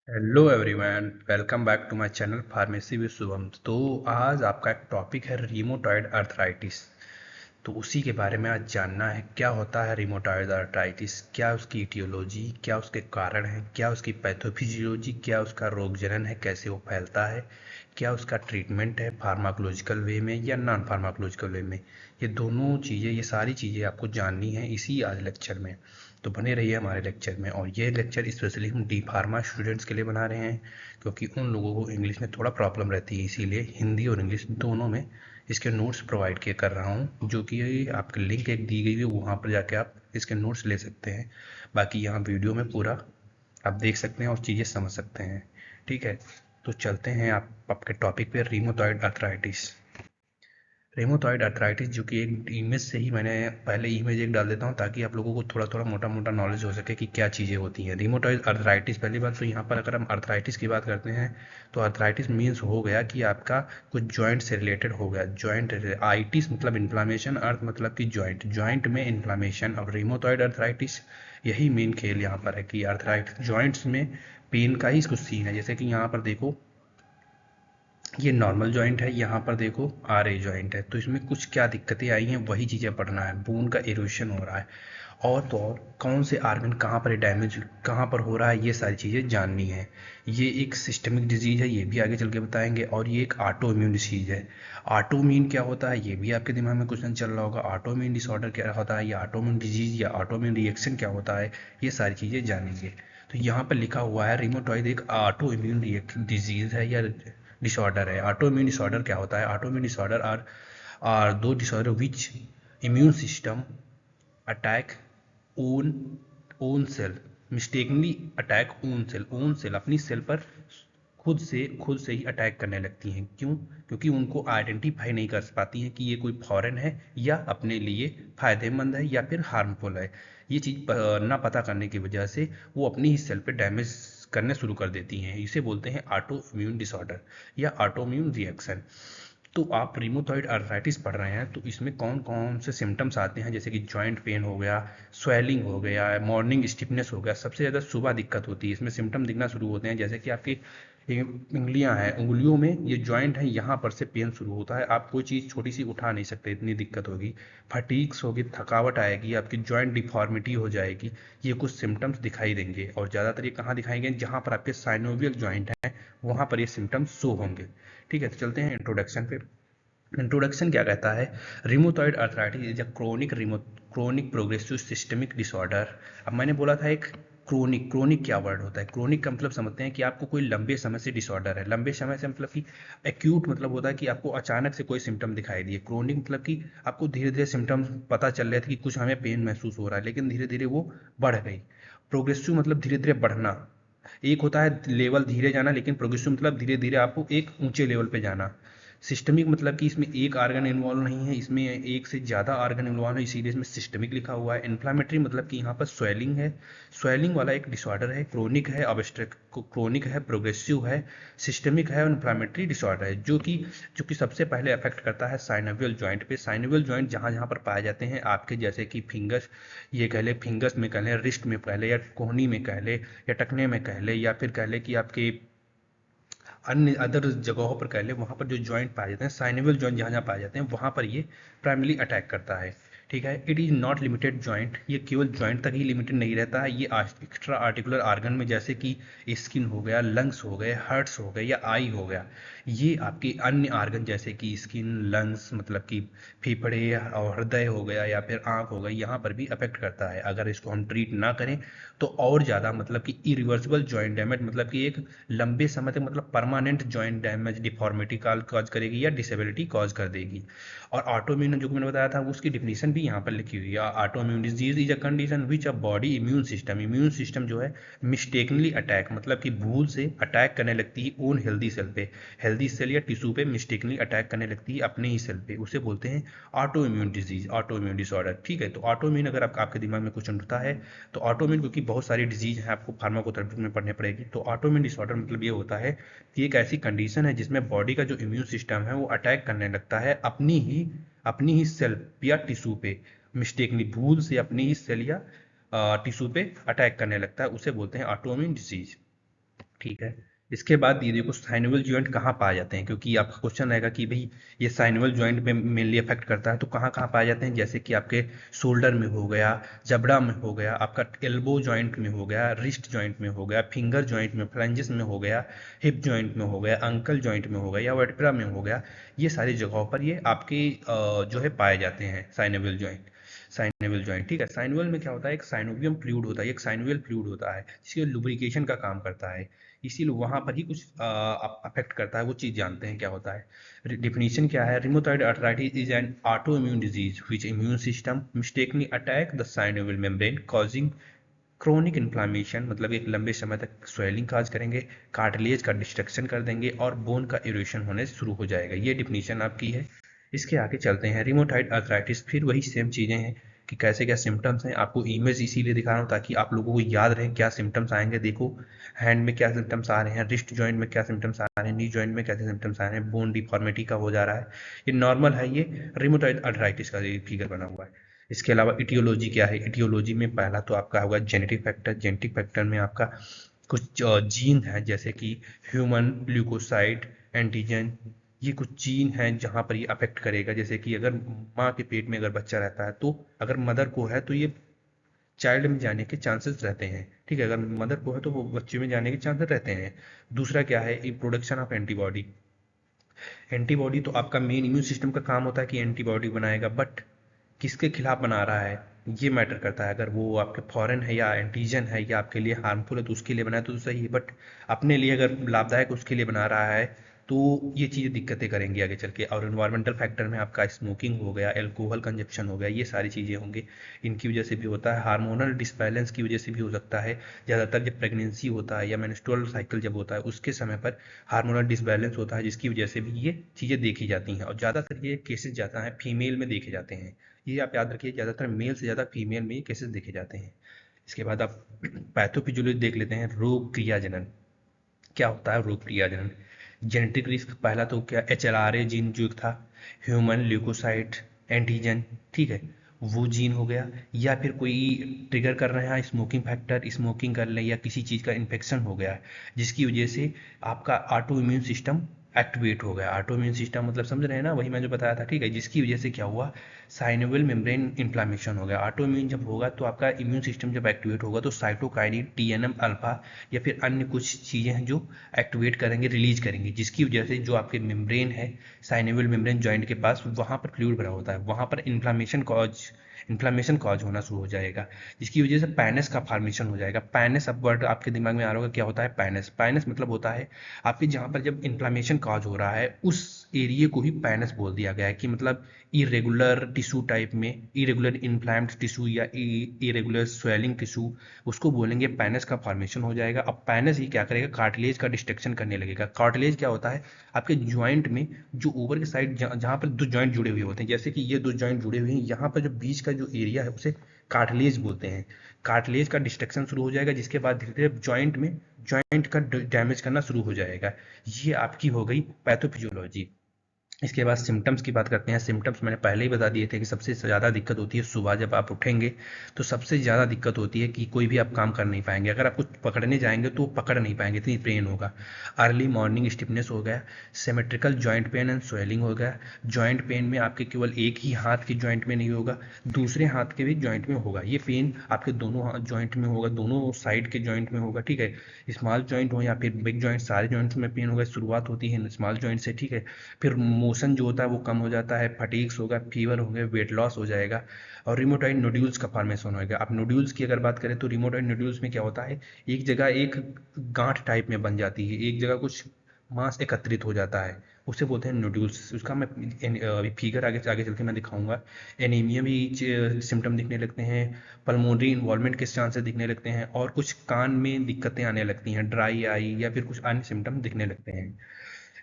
Hello everyone, welcome back to my channel pharmacy with Shubham. तो आज आपका एक टॉपिक है रिमोटॉयड अर्थराइटिस। तो उसी के बारे में आज जानना है क्या होता है रिमोटॉयड अर्थराइटिस, क्या उसकी इटियोलॉजी, क्या उसके कारण हैं, क्या उसकी पैथोफिजियोलॉजी, क्या उसका रोगजनन है, कैसे वो फैलता है, क्या उसका ट्रीटमेंट है फार्माकोलॉजिकल वे में या नॉन फार्माकोलॉजिकल वे में। ये दोनों चीज़ें, ये सारी चीज़ें आपको जाननी है इसी आज लेक्चर में। तो बने रहिए हमारे लेक्चर में। और ये लेक्चर स्पेशली हम डी फार्मा स्टूडेंट्स के लिए बना रहे हैं, क्योंकि उन लोगों को इंग्लिश में थोड़ा प्रॉब्लम रहती है, इसीलिए हिंदी और इंग्लिश दोनों में इसके नोट्स प्रोवाइड किए कर रहा हूँ, जो कि आपकी लिंक एक दी गई है, वहाँ पर जाके आप इसके नोट्स ले सकते हैं। बाकी यहाँ वीडियो में पूरा आप देख सकते हैं और चीज़ें समझ सकते हैं। ठीक है, तो चलते हैं आप आपके टॉपिक पे, रिमोटॉयड अर्थराइटिस। रेमोटॉयड अर्थराइटिस, जो कि एक इमेज से ही मैंने पहले इमेज एक डाल देता हूँ ताकि आप लोगों को थोड़ा थोड़ा मोटा मोटा नॉलेज हो सके कि क्या चीज़ें होती हैं रेमोटॉयड अर्थराइटिस। पहली बात तो यहाँ पर अगर हम अर्थराइटिस की बात करते हैं तो अर्थराइटिस मीन्स हो गया कि आपका कुछ जॉइंट से रिलेटेड हो गया। जॉइंट आइटिस मतलब इन्फ्लामेशन, अर्थ मतलब कि जॉइंट, जॉइंट में इन्फ्लामेशन। और रेमोटॉयड अर्थराइटिस यही मेन खेल यहाँ पर है कि अर्थराइटिस जॉइंट्स में पेन का ही कुछ सीन है। जैसे कि यहाँ पर देखो, ये नॉर्मल जॉइंट है, यहाँ पर देखो आर ए जॉइंट है, तो इसमें कुछ क्या दिक्कतें आई हैं वही चीज़ें पढ़ना है। बोन का इरोशन हो रहा है, और तो और कौन से आर्गन कहाँ पर डैमेज कहाँ पर हो रहा है, ये सारी चीज़ें जाननी है। ये एक सिस्टमिक डिजीज़ है, ये भी आगे चल के बताएंगे। और ये एक ऑटो इम्यून डिसीज है। ऑटो इम्यून क्या होता है ये भी आपके दिमाग में क्वेश्चन चल रहा होगा। ऑटो इम्यून डिसऑर्डर क्या होता है, या ऑटो इम्यून डिजीज या ऑटो इम्यून रिएक्शन क्या होता है, ये सारी चीज़ें जानेंगे। तो यहाँ पर लिखा हुआ है रिमोटॉयड एक ऑटो इम्यून डिजीज है या डिसऑर्डर है। ऑटो इम्यून डिसऑर्डर क्या होता है? Autoimmune disorder are the disorder which immune system attack on on cell, mistakenly attack on cell अपनी सेल पर खुद से ही अटैक करने लगती हैं। क्यों? क्योंकि उनको आइडेंटिफाई नहीं कर पाती हैं कि ये कोई फॉरेन है या अपने लिए फायदेमंद है या फिर हार्मफुल है। ये चीज़ ना पता करने की वजह से वो अपनी ही सेल पे डैमेज करने शुरू कर देती हैं। इसे बोलते हैं ऑटो इम्यून डिसऑर्डर या ऑटो इम्यून रिएक्शन। तो आप रिमोटॉयड अर्थराइटिस पढ़ रहे हैं, तो इसमें कौन कौन से सिम्टम्स आते हैं? जैसे कि जॉइंट पेन हो गया, स्वेलिंग हो गया, मॉर्निंग स्टिफनेस हो गया। सबसे ज़्यादा सुबह दिक्कत होती है, इसमें सिम्टम दिखना शुरू होते हैं। जैसे कि आपकी उंगलियां हैं, उंगलियों में ये जॉइंट है, यहाँ पर से पेन शुरू होता है। आप कोई चीज़ छोटी सी उठा नहीं सकते, इतनी दिक्कत होगी। फटीग्स होगी, थकावट आएगी, आपकी जॉइंट डिफॉर्मिटी हो जाएगी। ये कुछ सिम्टम्स दिखाई देंगे। और ज़्यादातर ये कहाँ दिखाई देंगे? जहाँ पर आपके साइनोवियल जॉइंट हैं, वहाँ पर ये सिम्टम्स शो होंगे। ठीक है, तो चलते हैं इंट्रोडक्शन पे। इंट्रोडक्शन क्या कहता है? Rheumatoid arthritis is a chronic progressive systemic disorder. अब मैंने बोला था एक क्रोनिक, क्रोनिक क्या वर्ड होता है? क्रोनिक का मतलब समझते हैं कि आपको कोई लंबे समय से डिसऑर्डर है। लंबे समय से मतलब कि एक्यूट मतलब होता है कि आपको अचानक से कोई सिम्टम दिखाई दिए। क्रोनिक मतलब कि आपको धीरे धीरे सिम्टम्स पता चल रहे थे कि कुछ हमें पेन महसूस हो रहा है, लेकिन धीरे धीरे वो बढ़ गई। प्रोग्रेसिव मतलब धीरे धीरे बढ़ना। एक होता है लेवल धीरे जाना, लेकिन प्रोग्रेसिव मतलब धीरे धीरे आपको एक ऊंचे लेवल पे जाना। सिस्टमिक मतलब कि इसमें एक आर्गन इन्वॉल्व नहीं है, इसमें एक से ज़्यादा आर्गन इन्वॉल्व है, इसीलिए इसमें सिस्टमिक लिखा हुआ है। इन्फ्लामेटरी मतलब कि यहाँ पर स्वेलिंग है, स्वेलिंग वाला एक डिसऑर्डर है। क्रोनिक है, ऑब्स्ट्रक्ट क्रोनिक है, प्रोग्रेसिव है, सिस्टमिक है और इन्फ्लामेटरी डिसऑर्डर है, जो कि सबसे पहले अफेक्ट करता है साइनोवियल जॉइंट पे। साइनोवियल जॉइंट जहाँ जहाँ पर पाए जाते हैं आपके, जैसे कि फिंगर्स, ये कह ले फिंगर्स में कह लें, रिस्ट में कह ले, या कोहनी में कह ले, या टखने में कह ले, या फिर कह ले कि आपके अन्य अदर जगहों पर कह लें, वहाँ पर जो जॉइंट पाए जाते हैं, साइनेबल जॉइंट जहाँ जहाँ पाए जाते हैं, वहाँ पर ये प्राइमरली अटैक करता है। ठीक है, it is not limited joint, ये केवल जॉइंट तक ही लिमिटेड नहीं रहता है। ये एक्स्ट्रा आर्टिकुलर आर्गन में, जैसे कि स्किन हो गया, लंग्स हो गए, हार्ट्स हो गए या आई हो गया, ये आपके अन्य आर्गन जैसे कि स्किन, लंग्स मतलब कि फेफड़े और हृदय हो गया या फिर आँख हो गई, यहाँ पर भी अफेक्ट करता है। अगर इसको हम ट्रीट ना करें तो और ज़्यादा मतलब कि इरिवर्सिबल जॉइंट डैमेज, मतलब कि एक लंबे समय तक मतलब परमानेंट जॉइंट डैमेज, डिफॉर्मिटी का कॉज करेगी या डिसेबिलिटी कॉज कर देगी। और ऑटोइम्यून जो कि मैंने बताया था, उसकी डिफिनीशन भी यहाँ पर लिखी हुई है। Autoimmune disease is a condition which a body immune system जो है मिस्टेकनली अटैक, मतलब कि भूल से अटैक करने लगती है ओन हेल्दी सेल पे, हेल्दी सेल या टिश्यू पे मिस्टेकनली अटैक करने लगती है अपने ही सेल पे, उसे बोलते हैं auto immune disease, auto immune disorder. ठीक है, तो ऑटो इम्यून अगर आपके दिमाग में क्वेश्चन उठता है तो ऑटोइम्यून, क्योंकि बहुत सारी डिजीज हैं आपको फार्माकोथेरेपी में पढ़ने पड़ेगी, तो ऑटोइम्यून डिसऑर्डर मतलब ये होता है कि एक ऐसी कंडीशन है जिसमें बॉडी का जो इम्यून सिस्टम है वो अटैक करने लगता है अपनी ही सेल या टिश्यू पे, मिस्टेकली भूल से अपनी ही सेल या टिश्यू पे अटैक करने लगता है, उसे बोलते हैं ऑटोइम्यून डिजीज। ठीक है। इसके बाद ये देखो साइनोवियल जॉइंट कहाँ पाए जाते हैं, क्योंकि आपका क्वेश्चन रहेगा कि भाई ये साइनोवियल जॉइंट में मेनली अफेक्ट करता है, तो कहाँ कहाँ पाए जाते हैं, जैसे कि आपके शोल्डर में हो गया, जबड़ा में हो गया, आपका एल्बो जॉइंट में हो गया, रिस्ट जॉइंट में हो गया, फिंगर जॉइंट में, फ्लैंजेस में हो गया, हिप जॉइंट में हो गया, अंकल जॉइंट में हो गया या वर्टिब्रा में हो गया। ये सारी जगहों पर ये आपके जो है पाए जाते हैं साइनोवियल जॉइंट। साइनोवियल जॉइंट, ठीक है। साइनोवियल में क्या होता है, एक साइनोवियम फ्लूइड होता है, एक साइनोवियल फ्लूइड होता है जिसके लुब्रिकेशन का काम करता है, इसीलिए वहां पर ही कुछ अफेक्ट करता है, वो चीज जानते हैं क्या होता है। डिफिनीशन क्या है, rheumatoid arthritis is an auto immune disease which immune system mistakenly attack the synovial membrane causing chronic inflammation, मतलब एक लंबे समय तक स्वेलिंग काज करेंगे, कार्टिलेज का डिस्ट्रक्शन कर देंगे और बोन का इरोशन होने शुरू हो जाएगा। ये डिफिनीशन आपकी है। इसके आगे चलते हैं, रिमोटाइड आर्थराइटिस, फिर वही सेम चीज़ें हैं कि कैसे क्या सिम्टम्स हैं। आपको इमेज इसीलिए दिखा रहा हूँ ताकि आप लोगों को याद रहे क्या सिम्टम्स आएंगे। देखो हैंड में क्या सिम्टम्स आ रहे हैं, रिस्ट जॉइंट में क्या सिम्टम्स आ रहे हैं, नी जॉइंट में कैसे सिम्टम्स आ रहे हैं, बोन डिफॉर्मिटी का हो जा रहा है, ये नॉर्मल है। ये रिमोटाइड आर्थराइटिस का ये फिगर बना हुआ है। इसके अलावा इटियोलॉजी क्या है, इटियोलॉजी में पहला तो आपका होगा जेनेटिक फैक्टर। जेनेटिक फैक्टर में आपका कुछ जीन है, जैसे कि ह्यूमन ल्यूकोसाइट एंटीजन, ये कुछ जीन हैं जहाँ पर ये अफेक्ट करेगा। जैसे कि अगर माँ के पेट में अगर बच्चा रहता है तो अगर मदर को है तो ये चाइल्ड में जाने के चांसेस रहते हैं, ठीक है। अगर मदर को है तो वो बच्चे में जाने के चांसेस रहते हैं। दूसरा क्या है, प्रोडक्शन ऑफ एंटीबॉडी। एंटीबॉडी तो आपका मेन इम्यून सिस्टम का काम होता है कि एंटीबॉडी बनाएगा, बट किसके खिलाफ बना रहा है ये मैटर करता है। अगर वो आपके फॉरेन है या एंटीजन है या आपके लिए हार्मफुल है तो उसके लिए बनाया तो सही है, बट अपने लिए अगर लाभदायक उसके लिए बना रहा है तो ये चीज़ें दिक्कतें करेंगी आगे चल के। और इन्वायरमेंटल फैक्टर में आपका स्मोकिंग हो गया, एल्कोहल कंजप्शन हो गया, ये सारी चीज़ें होंगी, इनकी वजह से भी होता है। हार्मोनल डिसबैलेंस की वजह से भी हो सकता है। ज़्यादातर जब प्रेगनेंसी होता है या मेंस्ट्रुअल साइकिल जब होता है उसके समय पर हार्मोनल डिसबैलेंस होता है, जिसकी वजह से भी ये चीज़ें देखी जाती हैं। और ज़्यादातर ये केसेस जाता है फीमेल में देखे जाते हैं। ये आप याद रखिए, ज़्यादातर मेल से ज़्यादा फीमेल में ये केसेस देखे जाते हैं। इसके बाद आप पैथोफिजियोलॉजी देख लेते हैं, रोग क्रियाजनन। क्या होता है रोग क्रियाजनन, जेनेटिक रिस्क, पहला तो क्या HLRA जीन जो था, ह्यूमन ल्यूकोसाइट एंटीजन, ठीक है, वो जीन हो गया। या फिर कोई ट्रिगर कर रहे हैं स्मोकिंग फैक्टर, स्मोकिंग कर लें या किसी चीज़ का इन्फेक्शन हो गया है जिसकी वजह से आपका ऑटो इम्यून सिस्टम एक्टिवेट हो गया। ऑटो इम्यून सिस्टम मतलब समझ रहे हैं ना, वही मैं जो बताया था, ठीक है, जिसकी वजह से क्या हुआ, साइनोवियल मेम्ब्रेन इन्फ्लामेशन हो गया। ऑटो इम्यून जब होगा तो आपका इम्यून सिस्टम जब एक्टिवेट होगा तो साइटोकाइनिन, TNF अल्फा या फिर अन्य कुछ चीज़ें हैं जो एक्टिवेट करेंगे, रिलीज करेंगे, जिसकी वजह से जो आपके मेम्ब्रेन है साइनोवियल मेम्ब्रेन जॉइंट के पास, वहाँ पर फ्लूइड भरा होता है, वहाँ पर इन्फ्लामेशन कॉज होना शुरू हो जाएगा, जिसकी वजह से पैनस का फॉर्मेशन हो जाएगा। पैनस, अब वर्ड आपके दिमाग में आ रहा होगा क्या होता है पैनस। पैनस मतलब होता है आपके जहाँ पर जब इन्फ्लामेशन कॉज हो रहा है उस एरिया को ही पैनस बोल दिया गया है, कि मतलब इरेगुलर टिश्यू टाइप में, इरेगुलर इन्फ्लैम्ड टिश्यू या इरेगुलर स्वेलिंग टिश्यू, उसको बोलेंगे पैनस का फॉर्मेशन हो जाएगा। अब पैनस ही क्या करेगा, कार्टिलेज का डिस्ट्रक्शन करने लगेगा। कार्टिलेज क्या होता है, आपके ज्वाइंट में जो ऊपर के साइड जहाँ पर दो जॉइंट जुड़े हुए होते हैं, जैसे कि ये दो जॉइंट जुड़े हुए हैं, यहाँ पर जो बीच का जो एरिया है उसे कार्टिलेज बोलते हैं। कार्टिलेज का डिस्ट्रक्शन शुरू हो जाएगा, जिसके बाद धीरे धीरे जॉइंट का डैमेज करना शुरू हो जाएगा। ये आपकी हो गई पैथोफिजियोलॉजी। इसके बाद सिम्टम्स की बात करते हैं। सिम्टम्स मैंने पहले ही बता दिए थे कि सबसे ज़्यादा दिक्कत होती है सुबह जब आप उठेंगे, तो सबसे ज़्यादा दिक्कत होती है कि कोई भी आप काम कर नहीं पाएंगे। अगर आप कुछ पकड़ने जाएंगे तो पकड़ नहीं पाएंगे, इतनी पेन होगा। अर्ली मॉर्निंग स्टिफनेस हो गया, symmetrical joint pain and swelling हो गया। जॉइंट पेन में आपके केवल एक ही हाथ के जॉइंट में नहीं होगा, दूसरे हाथ के भी जॉइंट में होगा। ये पेन आपके दोनों जॉइंट में होगा, दोनों साइड के जॉइंट में होगा, ठीक है। स्मॉल जॉइंट हो या फिर बिग जॉइंट, सारे जॉइंट्स में पेन होगा। शुरुआत होती है स्मॉल जॉइंट से, ठीक है। फिर मोशन जो होता है वो कम हो जाता है, फटीग्स होगा, फीवर होगा, वेट लॉस हो जाएगा और रिमोटॉइड नोड्यूल्स का फॉर्मेशन होगा। आप नोड्यूल्स की अगर बात करें तो रिमोटॉइड नोड्यूल्स में क्या होता है, एक जगह एक गांठ टाइप में बन जाती है, एक जगह कुछ मांस एकत्रित हो जाता है, उसे बोलते हैं नोड्यूल्स। उसका मैं अभी फिगर आगे आगे चल के मैं दिखाऊंगा। एनीमिया भी सिम्टम दिखने लगते हैं, पल्मोनरी इन्वॉल्वमेंट के चांसेस दिखने लगते हैं और कुछ कान में दिक्कतें आने लगती हैं, ड्राई आई या फिर कुछ अन्य सिम्टम दिखने लगते हैं।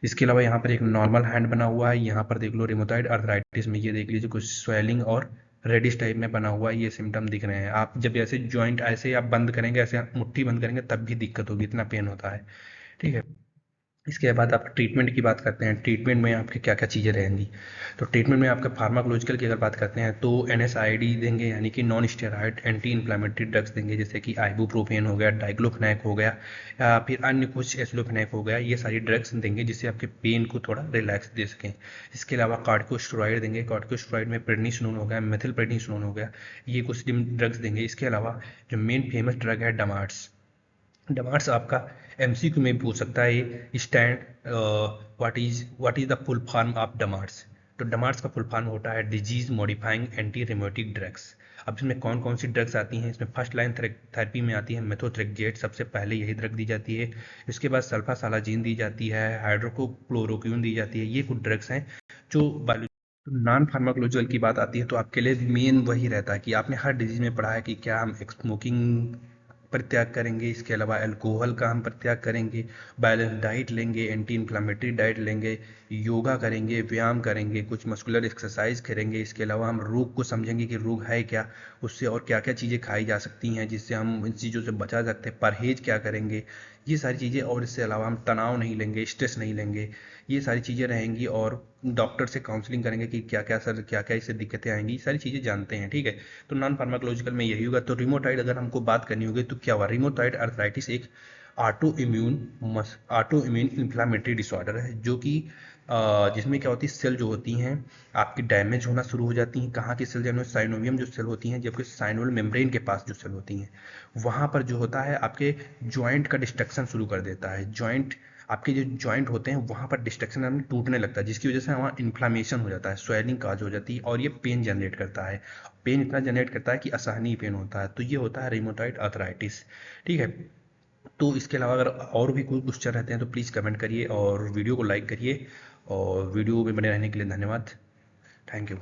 इसके अलावा यहाँ पर एक नॉर्मल हैंड बना हुआ है, यहाँ पर देख लो रिमोटॉइड अर्थराइटिस में ये देख लीजिए कुछ स्वेलिंग और रेडिश टाइप में बना हुआ है, ये सिम्टम दिख रहे हैं। आप जब ऐसे जॉइंट ऐसे आप बंद करेंगे, ऐसे मुट्ठी बंद करेंगे तब भी दिक्कत होगी, इतना पेन होता है, ठीक है। इसके बाद आप ट्रीटमेंट की बात करते हैं। ट्रीटमेंट में आपके क्या क्या चीज़ें रहेंगी, तो ट्रीटमेंट में आपका फार्माकोलॉजिकल की अगर बात करते हैं तो NSAID देंगे, यानी कि non steroid anti inflammatory drugs देंगे, जैसे कि आइबुप्रोफेन हो गया, डाइक्लोफेनेक हो गया, या फिर अन्य कुछ एसिलोफेनेक हो गया। ये सारी ड्रग्स देंगे जिससे आपके पेन को थोड़ा रिलैक्स दे सकें। इसके अलावा कार्टिकोस्टेरॉइड देंगे। कार्टिकोस्टेरॉइड में प्रेडनिसोलोन हो गया, मेथिल प्रेडनिसोलोन हो गया, ये कुछ ड्रग्स देंगे। इसके अलावा जो मेन फेमस ड्रग है डमार्ट्स, डमार्ट्स आपका MCQ में पूछ सकता है, ये stand what is the full form of DMARDs. तो डमार्ट्स का फुल फॉर्म होता है disease modifying anti rheumatic drugs. अब इसमें कौन कौन सी ड्रग्स आती हैं, इसमें फर्स्ट लाइन थेरेपी में आती है मेथोट्रेक्जेट, सबसे पहले यही ड्रग दी जाती है। इसके बाद सल्फासालाजीन दी जाती है, हाइड्रोक्लोरोक्विन दी जाती है। ये कुछ ड्रग्स हैं जो नॉन फार्माकोलॉजिकल की बात आती है तो आपके लिए मेन वही रहता है कि आपने हर डिजीज में पढ़ा है कि क्या हम स्मोकिंग परित्याग करेंगे, इसके अलावा अल्कोहल का हम परित्याग करेंगे, बैलेंस डाइट लेंगे, एंटी इन्फ्लामेटरी डाइट लेंगे, योगा करेंगे, व्यायाम करेंगे, कुछ मस्कुलर एक्सरसाइज करेंगे। इसके अलावा हम रोग को समझेंगे कि रोग है क्या, उससे और क्या क्या चीज़ें खाई जा सकती हैं जिससे हम इन चीज़ों से बचा सकते हैं, परहेज क्या करेंगे, ये सारी चीज़ें। और इससे अलावा हम तनाव नहीं लेंगे, स्ट्रेस नहीं लेंगे, ये सारी चीज़ें रहेंगी। और डॉक्टर से काउंसलिंग करेंगे कि क्या क्या सर क्या क्या इससे दिक्कतें आएंगी, ये सारी चीज़ें जानते हैं, ठीक है। तो नॉन फार्माकोलॉजिकल में यही होगा। तो रिमोटाइड अगर हमको बात करनी होगी तो क्या हुआ, रिमोटाइड अर्थराइटिस एक ऑटो इम्यून इन्फ्लामेटरी डिसऑर्डर है, जो कि जिसमें क्या होती है, सेल जो होती हैं आपकी डैमेज होना शुरू हो जाती हैं। कहाँ की सेल डैमेज, साइनोवियम जो सेल होती हैं, जबकि साइनोवियल मेम्ब्रेन के पास जो सेल होती हैं वहाँ पर जो होता है आपके जॉइंट का डिस्ट्रक्शन शुरू कर देता है। जॉइंट, आपके जो जॉइंट होते हैं वहाँ पर डिस्ट्रक्शन यानी टूटने लगता है, जिसकी वजह से वहाँ इन्फ्लामेशन हो जाता है, स्वेलिंग काज हो जाती है, और ये पेन जनरेट करता है। पेन इतना जनरेट करता है कि असहनीय पेन होता है। तो ये होता है रिमोटाइड अर्थराइटिस, ठीक है। तो इसके अलावा अगर और भी कोई क्वेश्चन रहते हैं तो प्लीज़ कमेंट करिए और वीडियो को लाइक करिए। और वीडियो में बने रहने के लिए धन्यवाद। Thank you.